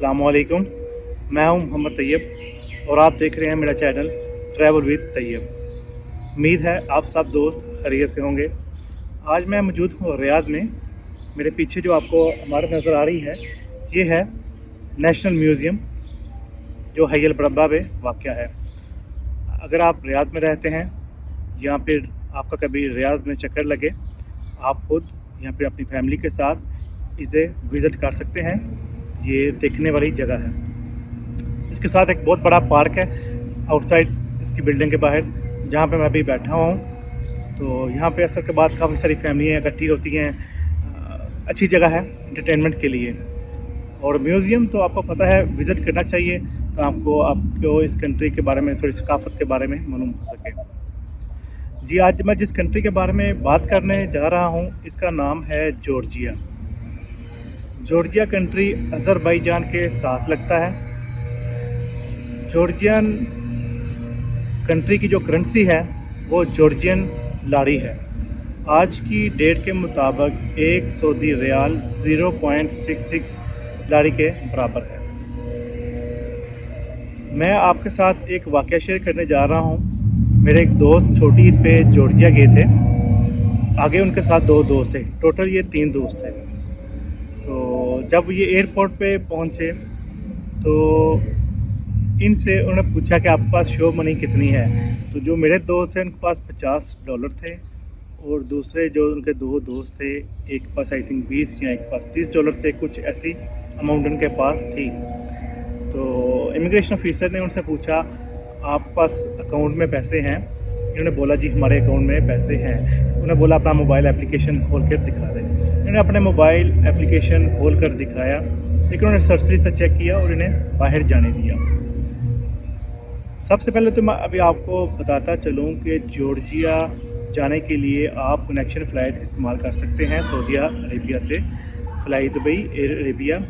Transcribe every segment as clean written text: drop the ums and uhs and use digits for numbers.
अस्सलामुअलैकुम। मैं हूं मोहम्मद तैयब और आप देख रहे हैं मेरा चैनल ट्रैवल विद तैयब। उम्मीद है आप सब दोस्त खैरियत से होंगे। आज मैं मौजूद हूं रियाद में। मेरे पीछे जो आपको इमारत नज़र आ रही है ये है नेशनल म्यूज़ियम, जो हयल बरब्बा में वाक़या है। अगर आप रियाद में रहते हैं या फिर आपका कभी रियाद में चक्कर लगे, आप खुद या फिर अपनी फैमिली के साथ इसे विज़िट कर सकते हैं। ये देखने वाली जगह है। इसके साथ एक बहुत बड़ा पार्क है आउटसाइड इसकी बिल्डिंग के बाहर, जहाँ पे मैं अभी बैठा हूँ। तो यहाँ पे असर के बाद काफ़ी सारी फैमिलियाँ इकट्ठी होती हैं। अच्छी जगह है एंटरटेनमेंट के लिए। और म्यूज़ियम तो आपको पता है विज़िट करना चाहिए, तो आपको इस कंट्री के बारे में, थोड़ी सकाफ़त के बारे में मालूम हो सके। जी, आज मैं जिस कंट्री के बारे में बात करने जा रहा हूँ इसका नाम है जॉर्जिया। जॉर्जिया कंट्री अज़रबैजान के साथ लगता है। जॉर्जियन कंट्री की जो करेंसी है वो जॉर्जियन लारी है। आज की डेट के मुताबिक एक सऊदी रियाल 0.66 लारी के बराबर है। मैं आपके साथ एक वाक़या शेयर करने जा रहा हूँ। मेरे एक दोस्त छोटी ईद पे जॉर्जिया गए थे। आगे उनके साथ 2 दोस्त थे, टोटल ये 3 दोस्त थे। तो जब ये एयरपोर्ट पे पहुँचे तो इनसे उन्होंने पूछा कि आपके पास शो मनी कितनी है। तो जो मेरे दोस्त थे उनके पास $50 थे और दूसरे जो उनके 2 दोस्त थे, एक के पास आई थिंक 20 या एक के पास $30 थे, कुछ ऐसी अमाउंट उनके पास थी। तो इमिग्रेशन ऑफिसर ने उनसे पूछा आपके पास अकाउंट में पैसे हैं? इन्होंने बोला जी हमारे अकाउंट में पैसे हैं। उन्होंने बोला अपना मोबाइल एप्लीकेशन खोल कर दिखा दें। इन्होंने अपने मोबाइल एप्लीकेशन खोल कर दिखाया, लेकिन उन्होंने सरसरी से चेक किया और इन्हें बाहर जाने दिया। सबसे पहले तो मैं अभी आपको बताता चलूँ कि जॉर्जिया जाने के लिए आप कनेक्शन फ़्लाइट इस्तेमाल कर सकते हैं सऊदी अरेबिया से, फ़्लाई दुबई, एयर अरेबिया।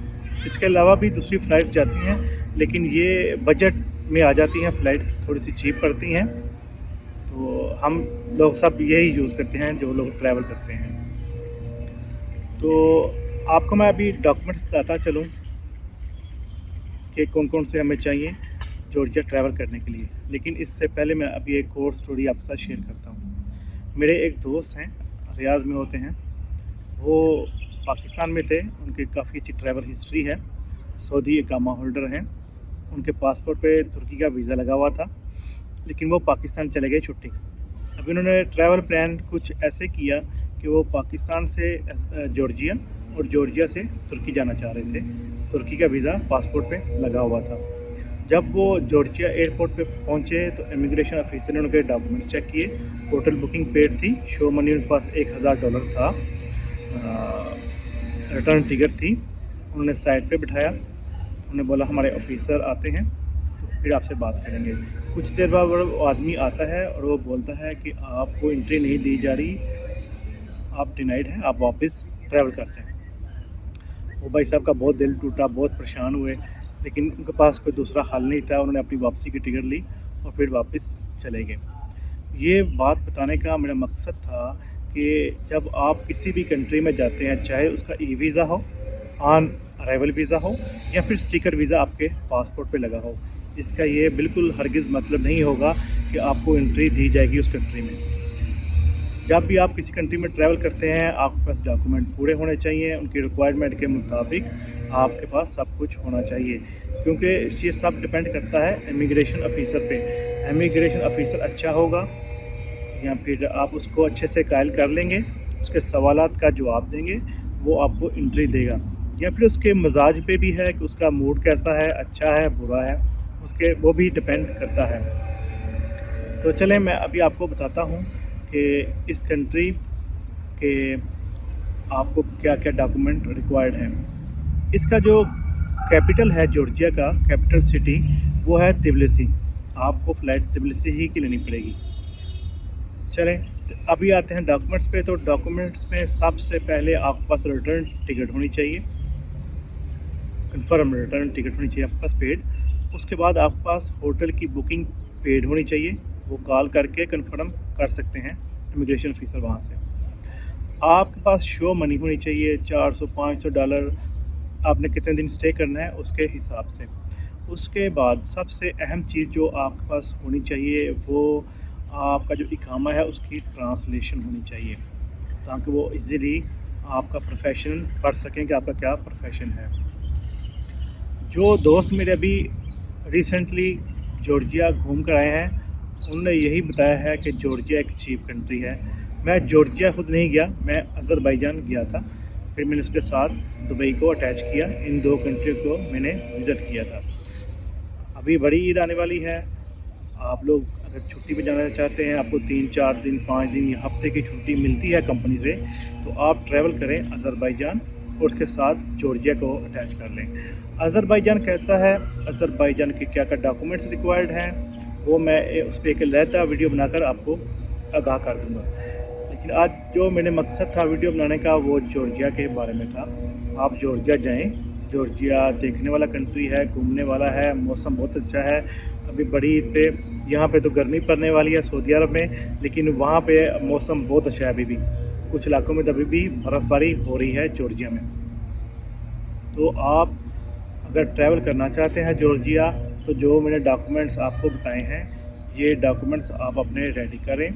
इसके अलावा भी दूसरी फ़्लाइट्स जाती हैं, लेकिन ये बजट में आ जाती हैं, फ़्लाइट्स थोड़ी सी चीप पड़ती हैं। तो हम लोग सब यही यूज़ करते हैं जो लोग ट्रैवल करते हैं। तो आपको मैं अभी डॉक्यूमेंट्स बताता चलूँ कि कौन कौन से हमें चाहिए जॉर्जिया ट्रैवल करने के लिए। लेकिन इससे पहले मैं अभी एक और स्टोरी आपके साथ शेयर करता हूँ। मेरे एक दोस्त हैं, रियाद में होते हैं। वो पाकिस्तान में थे, उनकी काफ़ी अच्छी ट्रैवल हिस्ट्री है, सऊदी इकामा होल्डर हैं। उनके पासपोर्ट पे तुर्की का वीज़ा लगा हुआ था, लेकिन वो पाकिस्तान चले गए छुट्टी। अब इन्होंने ट्रैवल प्लान कुछ ऐसे किया कि वो पाकिस्तान से जॉर्जिया और जॉर्जिया से तुर्की जाना चाह रहे थे। तुर्की का वीज़ा पासपोर्ट पे लगा हुआ था। जब वो जॉर्जिया एयरपोर्ट पे पहुंचे तो इमिग्रेशन ऑफिसर ने उनके डॉक्यूमेंट्स चेक किए। होटल बुकिंग पेड थी, शो मनी उनके पास $1000 था, रिटर्न टिकट थी। उन्होंने साइड पे बिठाया। उन्होंने बोला हमारे ऑफिसर आते हैं तो फिर आपसे बात करेंगे। कुछ देर बाद वो आदमी आता है और वो बोलता है कि आपको एंट्री नहीं दी जा रही, आप डिनाइड हैं, आप वापस ट्रैवल करते हैं। वो भाई साहब का बहुत दिल टूटा, बहुत परेशान हुए, लेकिन उनके पास कोई दूसरा हल नहीं था। उन्होंने अपनी वापसी की टिकट ली और फिर वापस चले गए। ये बात बताने का मेरा मकसद था कि जब आप किसी भी कंट्री में जाते हैं, चाहे उसका ई वीज़ा हो, ऑन अराइवल वीज़ा हो या फिर स्टिकर वीज़ा आपके पासपोर्ट पे लगा हो, इसका ये बिल्कुल हरगिज़ मतलब नहीं होगा कि आपको एंट्री दी जाएगी उस कंट्री में। जब भी आप किसी कंट्री में ट्रैवल करते हैं, आपके पास डॉक्यूमेंट पूरे होने चाहिए, उनकी रिक्वायरमेंट के मुताबिक आपके पास सब कुछ होना चाहिए, क्योंकि ये सब डिपेंड करता है इमिग्रेशन ऑफिसर पे। इमिग्रेशन ऑफिसर अच्छा होगा या फिर आप उसको अच्छे से कायल कर लेंगे, उसके सवालात का जवाब देंगे, वो आपको एंट्री देगा। या फिर उसके मिजाज पे भी है कि उसका मूड कैसा है, अच्छा है, बुरा है, उसके वो भी डिपेंड करता है। तो चलें मैं अभी आपको बताता हूँ कि इस कंट्री के आपको क्या क्या डॉक्यूमेंट रिक्वायर्ड हैं। इसका जो कैपिटल है जॉर्जिया का, कैपिटल सिटी वो है तिबिलिसी। आपको फ़्लाइट तिबिलिसी ही की लेनी पड़ेगी। चलें अभी आते हैं डॉक्यूमेंट्स पे। तो डॉक्यूमेंट्स में सबसे पहले आपके पास रिटर्न टिकट होनी चाहिए, कन्फर्म रिटर्न टिकट होनी चाहिए आपके पास पेड। उसके बाद आपके पास होटल की बुकिंग पेड होनी चाहिए, वो कॉल करके कन्फर्म कर सकते हैं इमिग्रेशन ऑफिसर वहाँ से। आपके पास शो मनी होनी चाहिए, $400-500 आपने कितने दिन स्टे करना है उसके हिसाब से। उसके बाद सबसे अहम चीज़ जो आपके पास होनी चाहिए वो आपका जो इकामा है उसकी ट्रांसलेशन होनी चाहिए, ताकि वो इजीली आपका प्रोफेशन पढ़ सकें कि आपका क्या प्रोफेशन है। जो दोस्त मेरे अभी रिसेंटली जॉर्जिया घूम कर आए हैं, उन्होंने यही बताया है कि जॉर्जिया एक चीप कंट्री है। मैं जॉर्जिया खुद नहीं गया, मैं अज़रबैजान गया था, फिर मैंने उसके साथ दुबई को अटैच किया। इन 2 कंट्री को मैंने विज़िट किया था। अभी बड़ी ईद आने वाली है, आप लोग अगर छुट्टी पे जाना चाहते हैं, आपको 3-4 दिन, 5 दिन या हफ़्ते की छुट्टी मिलती है कंपनी से, तो आप ट्रैवल करें अज़रबैजान और उसके साथ जॉर्जिया को अटैच कर लें। अज़रबैजान कैसा है, अज़रबैजान के क्या-क्या डॉक्यूमेंट्स रिक्वायर्ड हैं, वो मैं उस पे एक अलहदा वीडियो बनाकर आपको आगाह कर दूँगा। लेकिन आज जो मेरे मकसद था वीडियो बनाने का वो जॉर्जिया के बारे में था। आप जॉर्जिया जाएँ, जॉर्जिया देखने वाला कंट्री है, घूमने वाला है, मौसम बहुत अच्छा है। अभी बड़ी ईद पे यहाँ पे तो गर्मी पड़ने वाली है सऊदी अरब में, लेकिन वहाँ पे मौसम बहुत अच्छा है अभी भी। कुछ इलाकों में तो अभी भी बर्फ़बारी हो रही है जॉर्जिया में। तो आप अगर ट्रैवल करना चाहते हैं जॉर्जिया, तो जो मैंने डॉक्यूमेंट्स आपको बताए हैं, ये डॉक्यूमेंट्स आप अपने रेडी करें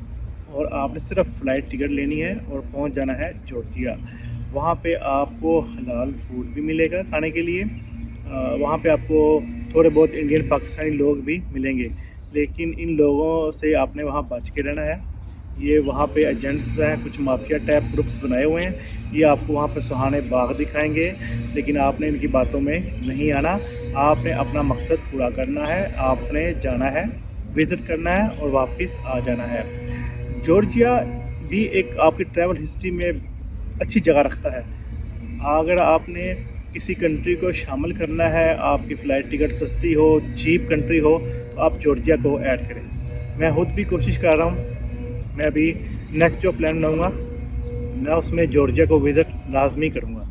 और आपने सिर्फ फ़्लाइट टिकट लेनी है और पहुंच जाना है जॉर्जिया। वहाँ पे आपको हलाल फूड भी मिलेगा खाने के लिए। वहाँ पे आपको थोड़े बहुत इंडियन पाकिस्तानी लोग भी मिलेंगे, लेकिन इन लोगों से आपने वहाँ बच के रहना है। ये वहाँ पे एजेंट्स हैं, कुछ माफिया टाइप ग्रुप्स बनाए हुए हैं। ये आपको वहाँ पे सुहाने बाग दिखाएंगे, लेकिन आपने इनकी बातों में नहीं आना। आपने अपना मकसद पूरा करना है, आपने जाना है, विज़िट करना है और वापस आ जाना है। जॉर्जिया भी एक आपकी ट्रैवल हिस्ट्री में अच्छी जगह रखता है। अगर आपने किसी कंट्री को शामिल करना है, आपकी फ़्लाइट टिकट सस्ती हो, चीप कंट्री हो, तो आप जॉर्जिया को ऐड करें। मैं खुद भी कोशिश कर रहा हूँ, मैं अभी नेक्स्ट जो प्लान बनाऊँगा मैं उसमें जॉर्जिया को विज़िट लाजमी करूँगा।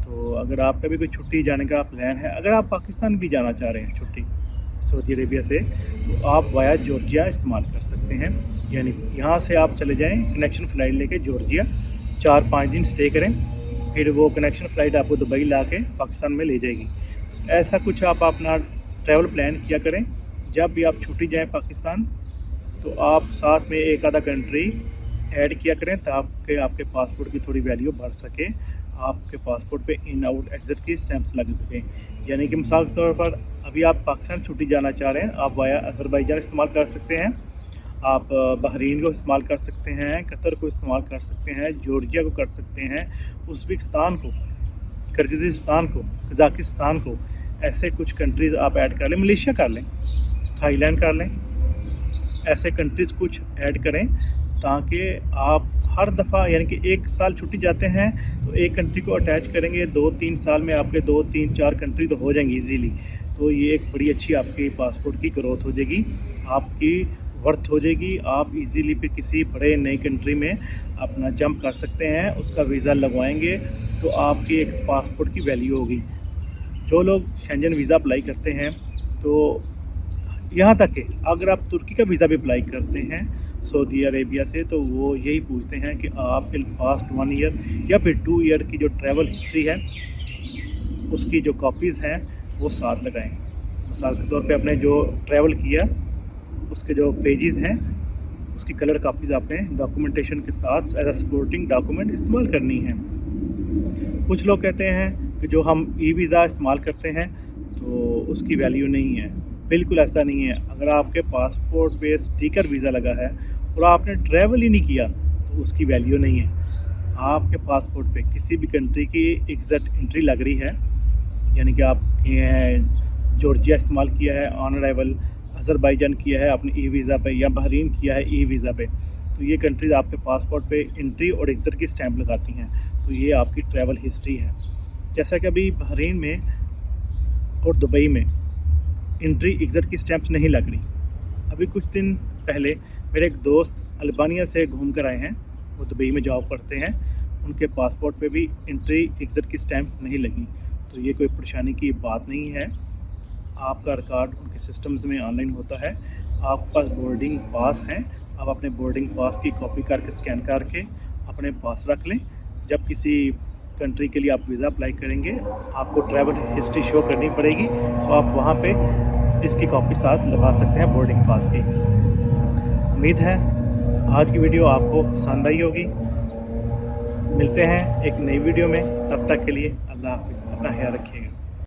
तो अगर आपका भी कोई छुट्टी जाने का प्लान है, अगर आप पाकिस्तान भी जाना चाह रहे हैं छुट्टी सऊदी अरेबिया से, तो आप वाया जॉर्जिया इस्तेमाल कर सकते हैं। यानी यहाँ से आप चले जाएँ कनेक्शन फ़्लाइट लेके जॉर्जिया, 4-5 दिन स्टे करें, फिर वो कनेक्शन फ़्लाइट आपको दुबई ला के पाकिस्तान में ले जाएगी। ऐसा कुछ आप अपना ट्रैवल प्लान किया करें। जब भी आप छुट्टी जाएँ पाकिस्तान, तो आप साथ में एक आधा कंट्री ऐड किया करें, ताकि आपके पासपोर्ट की थोड़ी वैल्यू बढ़ सके, आपके पासपोर्ट पे इन आउट एग्ज़िट की स्टैंप्स लग सकें। यानी कि मिसाल के तौर पर अभी आप पाकिस्तान छुट्टी जाना चाह रहे हैं, आप वाया अज़रबैजान इस्तेमाल कर सकते हैं, आप बहरीन को इस्तेमाल कर सकते हैं, कतर को इस्तेमाल कर सकते हैं, जॉर्जिया को कर सकते हैं, उज़्बेकिस्तान को, किर्गिज़स्तान को, कज़ाकिस्तान को, ऐसे कुछ कंट्रीज़ आप ऐड कर लें। मलेशिया कर लें, थाईलैंड कर लें, ऐसे कंट्रीज़ कुछ ऐड करें, ताकि आप हर दफ़ा यानी कि 1 साल छुट्टी जाते हैं तो एक कंट्री को अटैच करेंगे, 2-3 साल में आपके 2-3-4 कंट्री तो हो जाएंगी ईज़िली। तो ये एक बड़ी अच्छी आपकी पासपोर्ट की ग्रोथ हो जाएगी, आपकी वर्थ हो जाएगी। आप इजीली फिर किसी बड़े नई कंट्री में अपना जंप कर सकते हैं, उसका वीज़ा लगवाएंगे तो आपकी एक पासपोर्ट की वैल्यू होगी। जो लोग शेंजन वीज़ा अप्लाई करते हैं, तो यहाँ तक कि अगर आप तुर्की का वीज़ा भी अप्लाई करते हैं सऊदी अरेबिया से, तो वो यही पूछते हैं कि आपके पास्ट 1 ईयर या फिर 2 ईयर की जो ट्रैवल हिस्ट्री है उसकी जो कॉपीज़ हैं वो साथ लगाएं। मिसाल के तौर पे आपने जो ट्रैवल किया उसके जो पेजेस हैं उसकी कलर कॉपीज़ आपने डॉक्यूमेंटेशन के साथ एज अ सपोर्टिंग डॉक्यूमेंट इस्तेमाल करनी है। कुछ लोग कहते हैं कि जो हम ई वीज़ा इस्तेमाल करते हैं तो उसकी वैल्यू नहीं है। बिल्कुल ऐसा नहीं है। अगर आपके पासपोर्ट पे स्टिकर वीज़ा लगा है और आपने ट्रैवल ही नहीं किया तो उसकी वैल्यू नहीं है। आपके पासपोर्ट पे किसी भी कंट्री की एग्जैक्ट एंट्री लग रही है, यानी कि आप जॉर्जिया इस्तेमाल किया है ऑन अराइवल, अज़रबैजान किया है आपने ई वीज़ा पे, या बहरीन किया है ई वीज़ा पे, तो ये कंट्रीज़ आपके पासपोर्ट पे एंट्री और एग्ज़िट की स्टैंप लगाती हैं। तो ये आपकी ट्रैवल हिस्ट्री है। जैसा कि अभी बहरीन में और दुबई में एंट्री एग्ज़िट की स्टैंप्स नहीं लग रही। अभी कुछ दिन पहले मेरे एक दोस्त अल्बानिया से घूम कर आए हैं, वो दुबई में जॉब करते हैं, उनके पासपोर्ट पे भी एंट्री एग्ज़िट की स्टैंप नहीं लगी। तो ये कोई परेशानी की बात नहीं है। आपका रिकॉर्ड उनके सिस्टम्स में ऑनलाइन होता है। आपके पास बोर्डिंग पास हैं, आप अपने बोर्डिंग पास की कॉपी करके स्कैन करके अपने पास रख लें। जब किसी कंट्री के लिए आप वीज़ा अप्लाई करेंगे, आपको ट्रैवल हिस्ट्री शो करनी पड़ेगी, तो आप वहाँ पे इसकी कॉपी साथ लगा सकते हैं बोर्डिंग पास की। उम्मीद है आज की वीडियो आपको पसंद आई होगी। मिलते हैं एक नई वीडियो में, तब तक के लिए अल्लाह हाफ़िज़, अपना ख्याल रखिएगा।